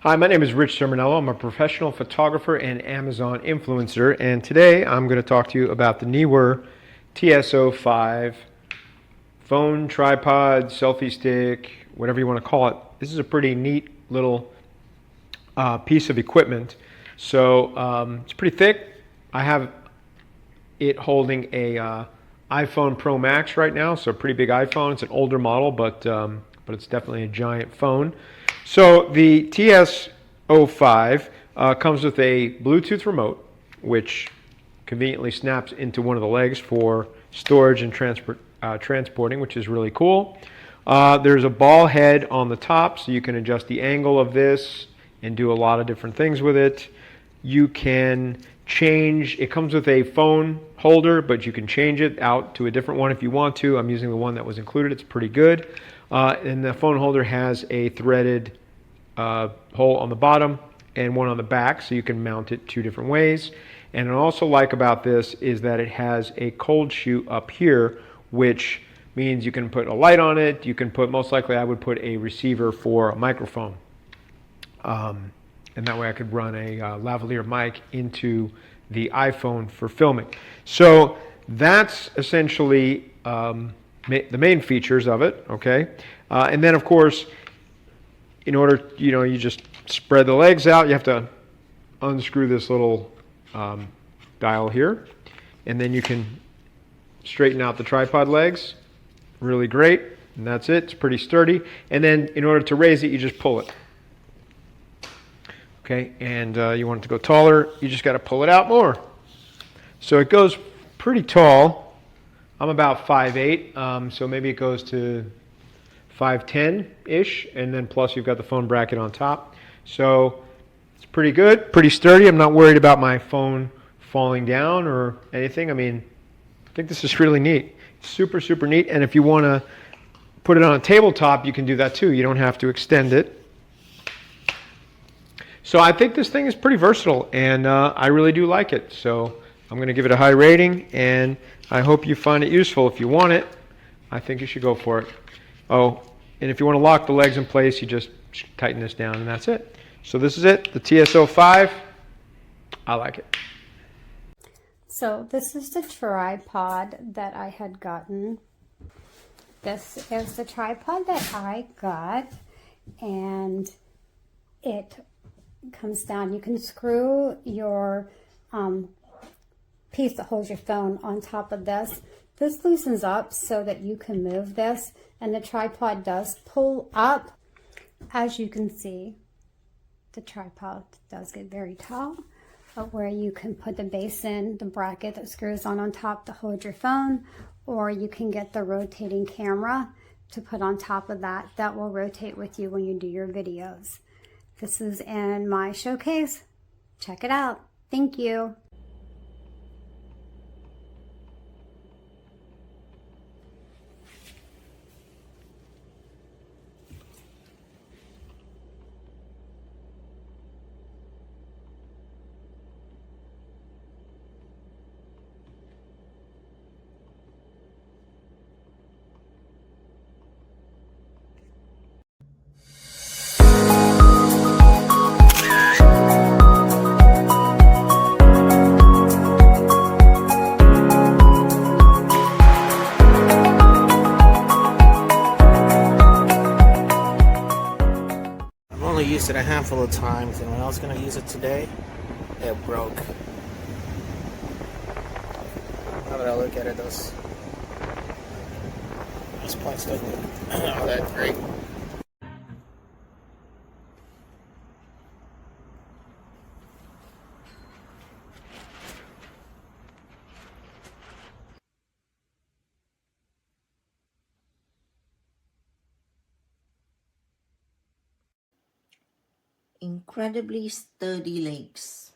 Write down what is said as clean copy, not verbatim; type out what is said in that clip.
Hi, my name is Rich Sermonello. I'm a professional photographer and Amazon influencer, and today I'm going to talk to you about the NEEWER TS05 phone, tripod, selfie stick, whatever you want to call it. This is a pretty neat little piece of equipment. So it's pretty thick. I have it holding a iPhone Pro Max right now, so a pretty big iPhone. It's an older model, but it's definitely a giant phone. So the TS05 comes with a Bluetooth remote, which conveniently snaps into one of the legs for storage and transporting, which is really cool. There's a ball head on the top, so you can adjust the angle of this and do a lot of different things with it. You can change, it comes with a phone holder, but you can change it out to a different one if you want to. I'm using the one that was included. It's pretty good. And the phone holder has a threaded hole on the bottom and one on the back, so you can mount it two different ways. And what I also like about this is that it has a cold shoe up here, which means you can put a light on it. You can put, most likely I would put a receiver for a microphone. And that way I could run a lavalier mic into the iPhone for filming. So that's essentially the main features of it, okay? And then of course, in order, you just spread the legs out. You have to unscrew this little dial here, and then you can straighten out the tripod legs. Really great, and that's it. It's pretty sturdy. And then in order to raise it, you just pull it. Okay, and you want it to go taller, you just got to pull it out more. So it goes pretty tall. I'm about 5'8", so maybe it goes to 5'10"-ish, and then plus you've got the phone bracket on top. So it's pretty good, pretty sturdy. I'm not worried about my phone falling down or anything. I mean, I think this is really neat. Super, super neat. And if you want to put it on a tabletop, you can do that too. You don't have to extend it. So I think this thing is pretty versatile, and I really do like it. So I'm going to give it a high rating, and I hope you find it useful. If you want it, I think you should go for it. Oh, and if you want to lock the legs in place, you just tighten this down, and that's it. So this is it, the TSO5. I like it. So this is the tripod that I had gotten. This is the tripod that I got, and it comes down. You can screw your piece that holds your phone on top of this. This loosens up so that you can move this, and the tripod does pull up. As you can see, the tripod does get very tall, where you can put the base in, the bracket that screws on top to hold your phone, or you can get the rotating camera to put on top of that. That will rotate with you when you do your videos. This is in my showcase. Check it out. Thank you. Used it a handful of times, and when I was going to use it today, it broke. Now that I look at it, those points don't look all that great. Incredibly sturdy legs.